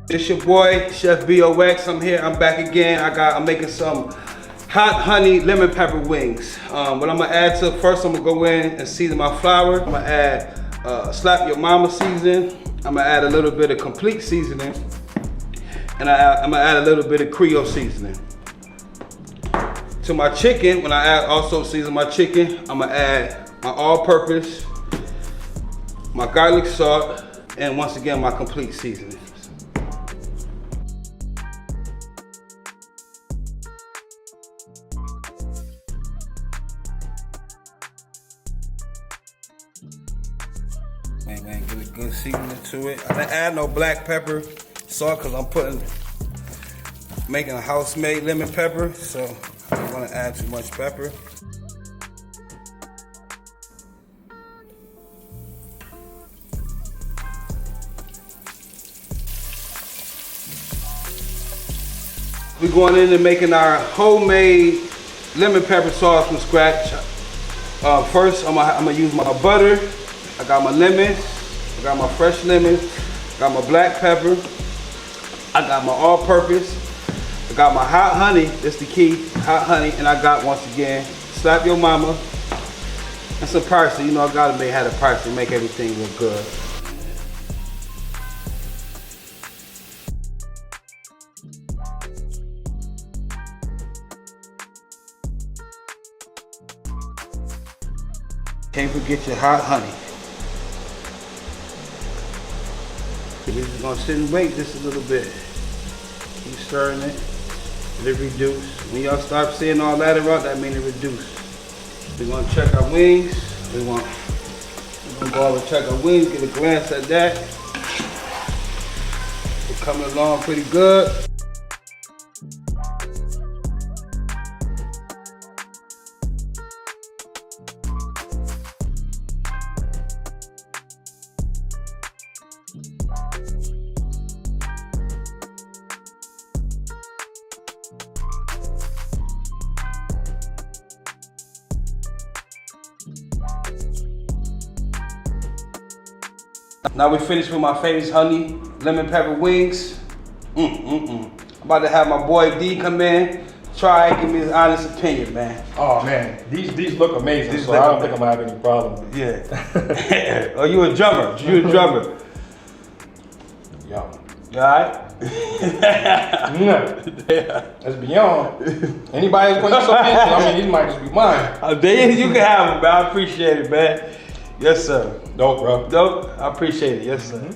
It's your boy, Chef BOX. I'm here, I'm back again. I'm making some hot honey lemon pepper wings. What I'm gonna add to, first I'm gonna go in and season my flour. I'm gonna add Slap Your Mama seasoning. I'm gonna add a little bit of complete seasoning. And I'm gonna add a little bit of Creole seasoning. To my chicken, when I also season my chicken, I'm gonna add my all-purpose, my garlic salt, and once again, my complete seasoning. Man, give a good seasoning to it. I didn't add no black pepper salt because I'm making a house-made lemon pepper, so I don't want to add too much pepper. We're going in and making our homemade lemon pepper sauce from scratch. First, I'm gonna use my butter. I got my lemons. I got my fresh lemons. I got my black pepper. I got my all-purpose. I got my hot honey. That's the key, hot honey. And I got, once again, Slap Your Mama and some parsley. You know I gotta have the parsley, make everything look good. Can't forget your hot honey. We're just gonna sit and wait just a little bit. Keep stirring it. Let it reduce. When y'all start seeing all that around, that means it reduce. We're gonna check our wings. We're gonna go over and check our wings, get a glance at that. We're coming along pretty good. Now we finished with my famous honey lemon pepper wings. I'm about to have my boy D come in, try and give me his honest opinion, man. Oh man, these look amazing, so I don't think I'm gonna have any problem. Yeah. Oh, you a drummer? You a drummer? Yo. You alright? That's beyond. Anybody that's gonna eat something, I mean, these might just be mine. You can have them, man. I appreciate it, man. Yes, sir. Dope, bro. Dope? I appreciate it. Yes, sir.